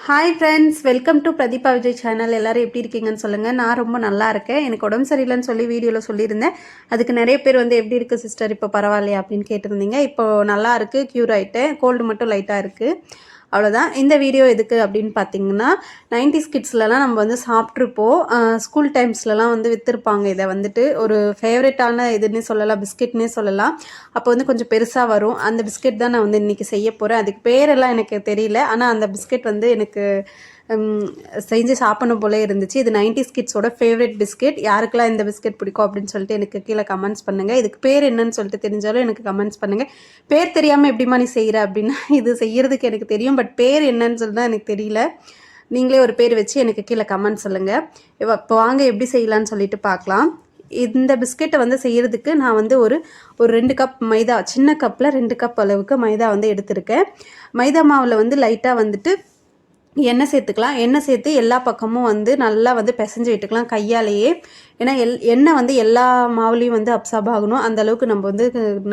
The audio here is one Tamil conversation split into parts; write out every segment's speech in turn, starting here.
Hi friends, welcome to Pradeepa Vijay channel. எல்லோரும் எப்படி இருக்கீங்கன்னு சொல்லுங்கள். நான் ரொம்ப நல்லா இருக்கேன். எனக்கு உடம்பு சரியில்லைன்னு சொல்லி வீடியோவில் சொல்லியிருந்தேன். அதுக்கு நிறைய பேர் வந்து எப்படி இருக்குது சிஸ்டர், இப்போ பரவாயில்லையா அப்படின்னு கேட்டிருந்தீங்க. இப்போது நல்லா இருக்குது, க்யூர் ஆகிட்டேன். கோல்டு மட்டும் லைட்டாக இருக்குது, அவ்வளோதான். இந்த வீடியோ எதுக்கு அப்படின்னு பார்த்தீங்கன்னா, 90s கிட்ஸ்லலாம் நம்ம வந்து சாப்பிட்ருப்போம். ஸ்கூல் டைம்ஸ்லலாம் வந்து விற்றுருப்பாங்க. இதை வந்துட்டு ஒரு ஃபேவரட்டான இதுன்னே சொல்லலாம், பிஸ்கெட்னே சொல்லலாம். அப்போ வந்து கொஞ்சம் பெருசாக வரும். அந்த பிஸ்கெட் தான் நான் வந்து இன்றைக்கி செய்ய போகிறேன். அதுக்கு பேரெல்லாம் எனக்கு தெரியல, ஆனால் அந்த பிஸ்கெட் வந்து எனக்கு செஞ்சு சாப்பிடணும் போல இருந்துச்சு. இது 90s கிட்ஸோட ஃபேவரட் பிஸ்கெட். யாருக்கெல்லாம் இந்த பிஸ்கெட் பிடிக்கும் அப்படின்னு சொல்லிட்டு எனக்கு கீழே கமெண்ட்ஸ் பண்ணுங்கள். இதுக்கு பேர் என்னன்னு சொல்லிட்டு தெரிஞ்சாலும் எனக்கு கமெண்ட்ஸ் பண்ணுங்கள். பேர் தெரியாமல் எப்படிமா நீ செய்கிற அப்படின்னா, இது செய்கிறதுக்கு எனக்கு தெரியும், பட் பேர் என்னன்னு சொல்லி தான் எனக்கு தெரியல. நீங்களே ஒரு பேர் வச்சு எனக்கு கீழே கமெண்ட் சொல்லுங்கள். இப்போ வாங்க எப்படி செய்யலான்னு சொல்லிட்டு பார்க்கலாம். இந்த பிஸ்கெட்டை வந்து செய்கிறதுக்கு நான் வந்து ஒரு 2 கப் மைதா, சின்ன கப்பில் 2 கப் அளவுக்கு மைதா வந்து எடுத்திருக்கேன். மைதா மாவில் வந்து லைட்டாக வந்துட்டு எண்ணெய் சேர்த்துக்கலாம். எண்ணெய் சேர்த்து எல்லா பக்கமும் வந்து நல்லா வந்து பிசைஞ்சு விட்டுக்கலாம் கையாலேயே. ஏன்னா எண்ணெய் வந்து எல்லா மாவுலேயும் வந்து அப்சார்ப் ஆகணும். அந்தளவுக்கு நம்ம வந்து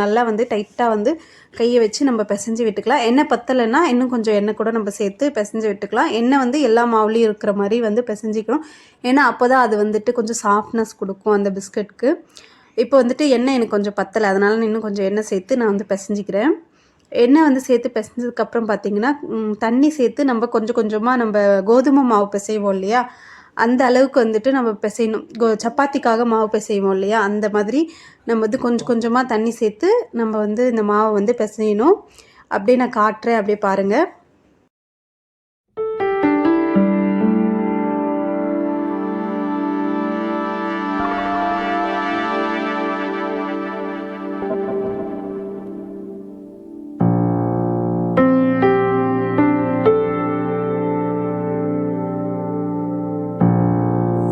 நல்லா வந்து டைட்டாக வந்து கையை வச்சு நம்ம பிசைஞ்சு விட்டுக்கலாம். எண்ணெய் பத்தலைன்னா இன்னும் கொஞ்சம் எண்ணெய் கூட நம்ம சேர்த்து பிசைஞ்சு விட்டுக்கலாம். எண்ணெய் வந்து எல்லா மாவுலேயும் இருக்கிற மாதிரி வந்து பிசைஞ்சிக்கணும். ஏன்னா அப்போ தான் அது வந்துட்டு கொஞ்சம் சாஃப்ட்னஸ் கொடுக்கும் அந்த பிஸ்கட்க்கு. இப்போ வந்துட்டு எண்ணெய் எனக்கு கொஞ்சம் பத்தலை, அதனால இன்னும் கொஞ்சம் எண்ணெய் சேர்த்து நான் வந்து பிசைஞ்சிக்கிறேன். எண்ணெய் வந்து சேர்த்து பிசைஞ்சதுக்கப்புறம் பார்த்திங்கன்னா, தண்ணி சேர்த்து நம்ம கொஞ்சம் கொஞ்சமாக நம்ம கோதுமை மாவு பிசைவோம் இல்லையா, அந்த அளவுக்கு வந்துட்டு நம்ம பிசையணும். சப்பாத்திக்காக மாவு பிசைவோம் இல்லையா, அந்த மாதிரி நம்ம வந்து கொஞ்சம் கொஞ்சமாக தண்ணி சேர்த்து நம்ம வந்து இந்த மாவை வந்து பிசையணும். அப்படியே நான் காட்டுறேன், அப்படியே பாருங்கள்.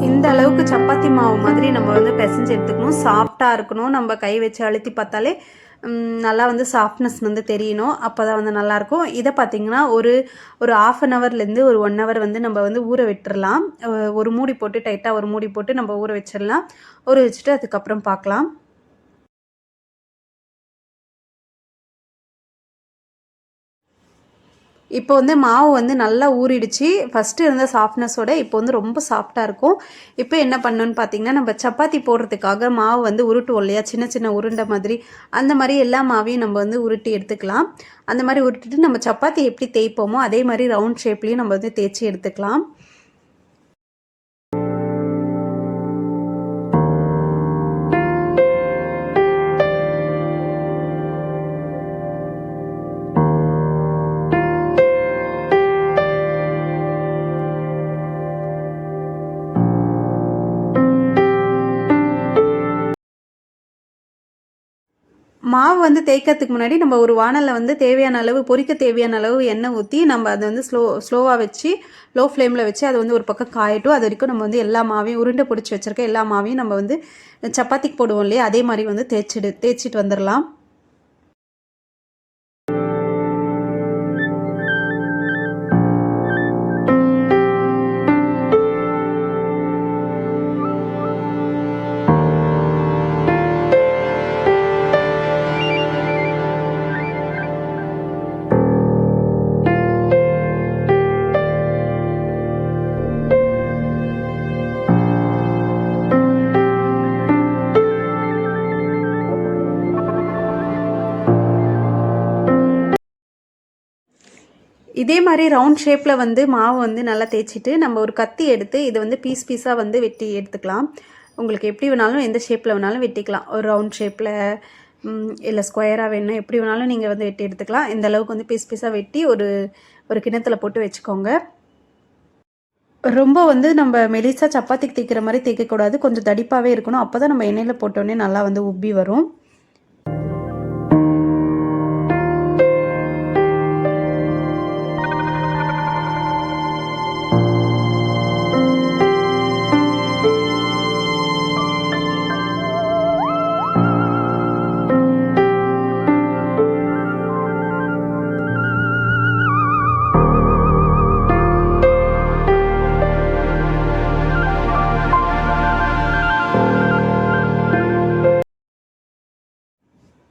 இந்த அளவுக்கு சப்பாத்தி மாவு மாதிரி நம்ம வந்து பிசைஞ்சு எடுத்துக்கணும். சாஃப்டாக இருக்கணும். நம்ம கை வச்சு அழுத்தி பார்த்தாலே நல்லா வந்து சாஃப்ட்னஸ் வந்து தெரியணும். அப்போ தான் வந்து நல்லாயிருக்கும். இதை பார்த்திங்கன்னா ஒரு 1/2 ஹவர்லேருந்து ஒரு 1 ஹவர் வந்து நம்ம வந்து ஊற விட்டுறலாம். ஒரு மூடி போட்டு டைட்டாக ஒரு மூடி போட்டு நம்ம ஊற வச்சிடலாம். ஊற வச்சுட்டு அதுக்கப்புறம் பார்க்கலாம். இப்போ வந்து மாவு வந்து நல்லா ஊறிடுச்சு. ஃபஸ்ட்டு இருந்த சாஃப்ட்னஸோட இப்போ வந்து ரொம்ப சாஃப்டாக இருக்கும். இப்போ என்ன பண்ணணுன்னு பார்த்தீங்கன்னா, நம்ம சப்பாத்தி போடுறதுக்காக மாவு வந்து உருட்டுவோம் இல்லையா, சின்ன சின்ன உருண்டை மாதிரி. அந்த மாதிரி எல்லா மாவையும் நம்ம வந்து உருட்டி எடுத்துக்கலாம். அந்த மாதிரி உருட்டிட்டு நம்ம சப்பாத்தி எப்படி தேய்ப்போமோ அதே மாதிரி ரவுண்ட் ஷேப்லேயும் நம்ம வந்து தேய்ச்சி எடுத்துக்கலாம். மாவு வந்து தேய்க்கிறதுக்கு முன்னாடி நம்ம ஒரு வானலில் வந்து தேவையான அளவு, பொரிக்க தேவையான அளவு எண்ணெய் ஊற்றி நம்ம அதை வந்து ஸ்லோவாக வச்சு, லோ ஃப்ளேமில் வச்சு அதை வந்து ஒரு பக்கம் காயட்டும். அது வரைக்கும் நம்ம வந்து எல்லா மாவையும் உருண்டை பிடிச்சி வச்சுருக்க எல்லா மாவையும் நம்ம வந்து சப்பாத்திக்கு போடுவோம் இல்லையா, அதே மாதிரி வந்து தேய்ச்சிட்டு வந்துடலாம். இதே மாதிரி ரவுண்ட் ஷேப்பில் வந்து மாவு வந்து நல்லா தேய்ச்சிட்டு நம்ம ஒரு கத்தி எடுத்து இதை வந்து பீஸாக வந்து வெட்டி எடுத்துக்கலாம். உங்களுக்கு எப்படி வேணாலும், எந்த ஷேப்பில் வேணாலும் வெட்டிக்கலாம். ஒரு ரவுண்ட் ஷேப்பில் இல்லை ஸ்கொயராக வேணும், எப்படி வேணாலும் நீங்கள் வந்து வெட்டி எடுத்துக்கலாம். இந்த அளவுக்கு வந்து பீஸாக வெட்டி ஒரு கிண்ணத்தில் போட்டு வச்சுக்கோங்க. ரொம்ப வந்து நம்ம மெலிசாக சப்பாத்திக்கு தேய்க்கிற மாதிரி தேய்க்கக்கூடாது, கொஞ்சம் தடிப்பாகவே இருக்கணும். அப்போ தான் நம்ம எண்ணெயில் போட்டோன்னே நல்லா வந்து உப்பி வரும்.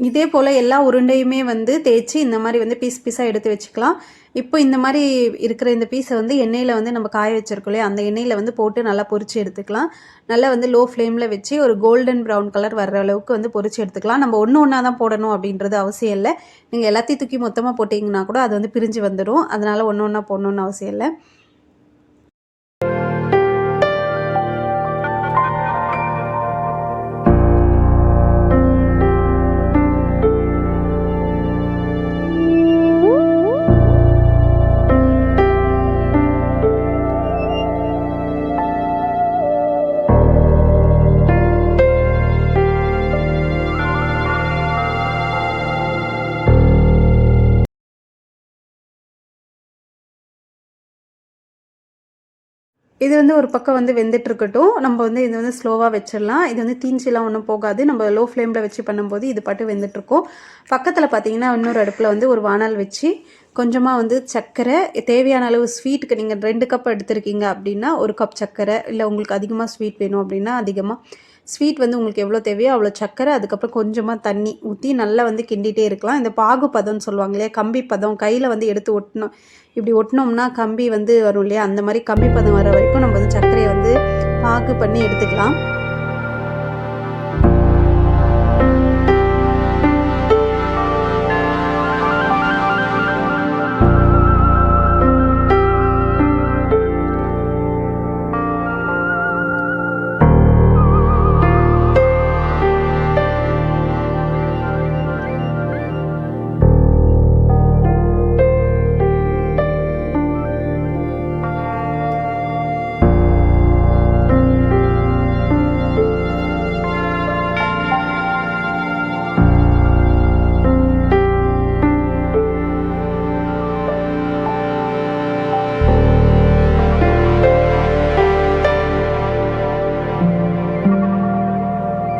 இதே போல் எல்லா உருண்டையுமே வந்து தேய்ச்சி இந்த மாதிரி வந்து பீஸ் பீஸாக எடுத்து வச்சுக்கலாம். இப்போ இந்த மாதிரி இருக்கிற இந்த பீஸை வந்து எண்ணெயில் வந்து நம்ம காய வச்சுருக்கோம் இல்லையா, அந்த எண்ணெயில் வந்து போட்டு நல்லா பொரித்து எடுத்துக்கலாம். நல்லா வந்து லோ ஃப்ளேமில் வச்சு ஒரு கோல்டன் ப்ரௌன் கலர் வர்ற அளவுக்கு வந்து பொரித்து எடுத்துக்கலாம். நம்ம ஒன்று ஒன்றா தான் போடணும் அப்படின்றது அவசியம் இல்லை. நீங்கள் எல்லாத்தையும் தூக்கி மொத்தமாக போட்டிங்கன்னா கூட அது வந்து பிரிஞ்சு வந்துடும். அதனால் ஒன்று ஒன்றா போடணுன்னு அவசியம் இல்லை. இது வந்து ஒரு பக்கம் வந்து வெந்துட்டுருக்கட்டும். நம்ம வந்து இது வந்து ஸ்லோவாக வச்சிடலாம். இது வந்து தீஞ்சிலாம் ஒன்றும் போகாது. நம்ம லோ ஃப்ளேமில் வச்சு பண்ணும்போது இது பாட்டு வெந்துட்டுருக்கும். பக்கத்தில் பார்த்தீங்கன்னா இன்னொரு அடுப்பில் வந்து ஒரு வானல் வச்சு கொஞ்சமாக வந்து சர்க்கரை, தேவையான அளவு ஸ்வீட்டுக்கு நீங்கள் 2 கப் எடுத்துருக்கீங்க அப்படின்னா 1 கப் சர்க்கரை, இல்லை உங்களுக்கு அதிகமாக ஸ்வீட் வேணும் அப்படின்னா அதிகமாக ஸ்வீட் வந்து உங்களுக்கு எவ்வளோ தேவையோ அவ்வளோ சர்க்கரை, அதுக்கப்புறம் கொஞ்சமாக தண்ணி ஊற்றி நல்லா வந்து கிண்டிகிட்டே இருக்கலாம். இந்த பாகு பதம்னு சொல்லுவாங்க இல்லையா, கம்பி பதம், கையில் வந்து எடுத்து ஒட்டணும். இப்படி ஒட்டினோம்னா கம்பி வந்து வரும் இல்லையா, அந்த மாதிரி கம்பி பதம் வர வரைக்கும் நம்ம வந்து சர்க்கரையை வந்து பாகு பண்ணி எடுத்துக்கலாம்.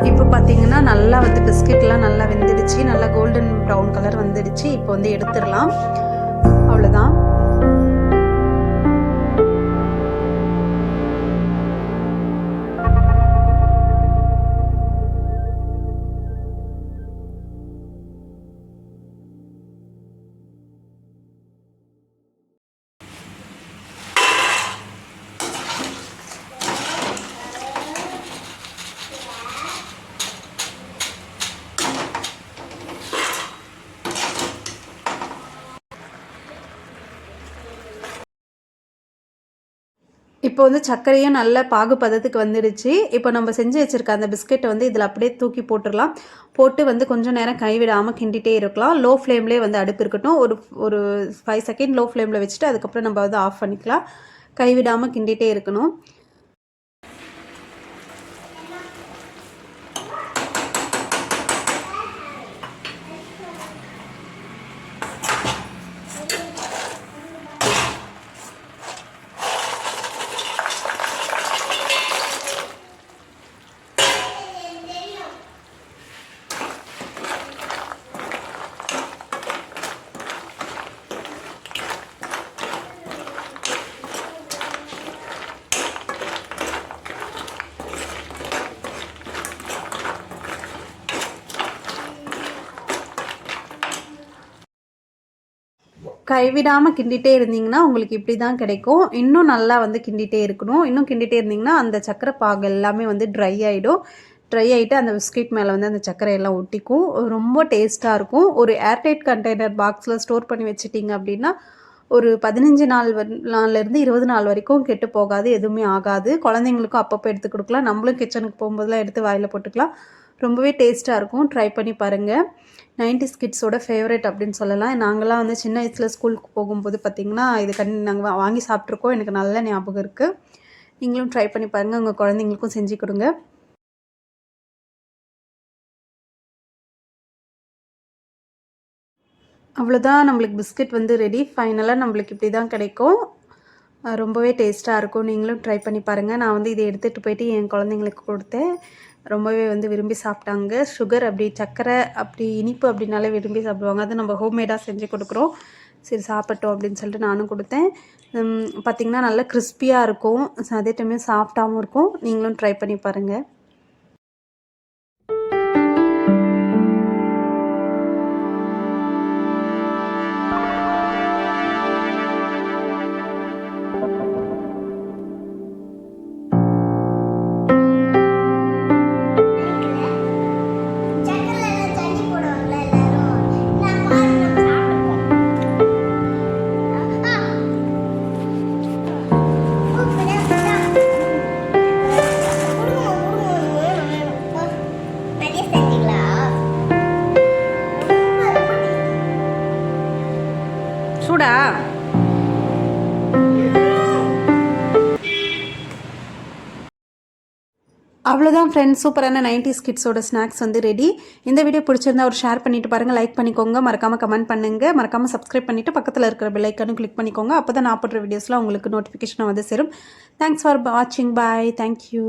இப்போ பார்த்தீங்கன்னா நல்லா வந்து பிஸ்கெட்லாம் நல்லா வெந்துடுச்சு, நல்லா கோல்டன் ப்ரௌன் கலர் வந்துடுச்சு. இப்போ வந்து எடுத்துடலாம். அவ்வளோதான். இப்போ வந்து சர்க்கரையும் நல்ல பாகு பதத்துக்கு வந்துடுச்சு. இப்போ நம்ம செஞ்சு வச்சுருக்க அந்த பிஸ்கெட்டை வந்து இதில் அப்படியே தூக்கி போட்டுடலாம். போட்டு வந்து கொஞ்சம் நேரம் கைவிடாமல் கிண்டிகிட்டே இருக்கலாம். லோ ஃப்ளேம்லேயே வந்து அடுப்பு இருக்கட்டும். ஒரு 5 செகண்ட் லோ ஃப்ளேமில் வச்சுட்டு அதுக்கப்புறம் நம்ம வந்து ஆஃப் பண்ணிக்கலாம். கைவிடாமல் கிண்டிகிட்டே இருக்கணும். கைவிடாமல் கிண்டிகிட்டே இருந்தீங்கன்னா உங்களுக்கு இப்படி தான் கிடைக்கும். இன்னும் நல்லா வந்து கிண்டிகிட்டே இருக்கணும். இன்னும் கிண்டிகிட்டே இருந்தீங்கன்னா அந்த சர்க்கரை பாகு எல்லாமே வந்து ட்ரை ஆகிடும். ட்ரை ஆகிட்டு அந்த பிஸ்கெட் மேலே வந்து அந்த சர்க்கரையெல்லாம் ஒட்டிக்கும். ரொம்ப டேஸ்ட்டாக இருக்கும். ஒரு ஏர்டைட் கண்டெய்னர் பாக்ஸில் ஸ்டோர் பண்ணி வச்சுட்டிங்க அப்படின்னா ஒரு 15 நாள்லேருந்து 20 நாள் வரைக்கும் கெட்டு போகாது, எதுவுமே ஆகாது. குழந்தைங்களுக்கும் அப்பப்போ எடுத்து கொடுக்கலாம். நம்மளும் கிச்சனுக்கு போகும்போதெல்லாம் எடுத்து வாயில் போட்டுக்கலாம். ரொம்பவே டேஸ்ட்டாக இருக்கும். ட்ரை பண்ணி பாருங்கள். 90s கிட்ஸோட ஃபேவரட் அப்படின்னு சொல்லலாம். நாங்கள்லாம் வந்து சின்ன வயசில் ஸ்கூலுக்கு போகும்போது பார்த்திங்கன்னா இது நாங்கள் வாங்கி சாப்பிட்ருக்கோம். எனக்கு நல்ல ஞாபகம் இருக்குது. நீங்களும் ட்ரை பண்ணி பாருங்கள். உங்கள் குழந்தைங்களுக்கும் செஞ்சு கொடுங்க. அவ்வளோதான், நம்மளுக்கு பிஸ்கெட் வந்து ரெடி. ஃபைனலாக நம்மளுக்கு இப்படி தான் கிடைக்கும். ரொம்பவே டேஸ்ட்டாக இருக்கும். நீங்களும் ட்ரை பண்ணி பாருங்கள். நான் வந்து இதை எடுத்துகிட்டு போயிட்டு என் குழந்தைங்களுக்கு கொடுத்தேன். ரொம்பவே வந்து விரும்பி சாப்பிட்டாங்க. சுகர் அப்படி சர்க்கரை அப்படி இனிப்பு அப்படின்னாலே விரும்பி சாப்பிடுவாங்க. அது நம்ம ஹோம்மேடாக செஞ்சு கொடுக்குறோம். சரி சாப்பிட்டோம் அப்படின்னு சொல்லிட்டு நானும் கொடுத்தேன். பார்த்திங்கன்னா நல்லா கிறிஸ்பியாக இருக்கும். அதே டைமே சாஃப்டாகவும் இருக்கும். நீங்களும் ட்ரை பண்ணி பாருங்கள். சூடா? அவ்வளோதான் ஃப்ரெண்ட்ஸ், சூப்பரான 90s கிட்ஸோட ஸ்நாக்ஸ் வந்து ரெடி. இந்த வீடியோ பிடிச்சிருந்தா ஒரு ஷேர் பண்ணிட்டு பாருங்கள், லைக் பண்ணிக்கோங்க, மறக்காமல் கமெண்ட் பண்ணுங்கள், மறக்காமல் சப்ஸ்கிரைப் பண்ணிவிட்டு பக்கத்தில் இருக்கிற பெல் ஐக்கானும் கிளிக் பண்ணிக்கோங்க. அப்போ தான் நான் போடுற வீடியோஸ்லாம் உங்களுக்கு நோட்டிஃபிகேஷன் வந்து சேரும். தேங்க்ஸ் ஃபார் வாட்சிங். பாய். தேங்க்யூ.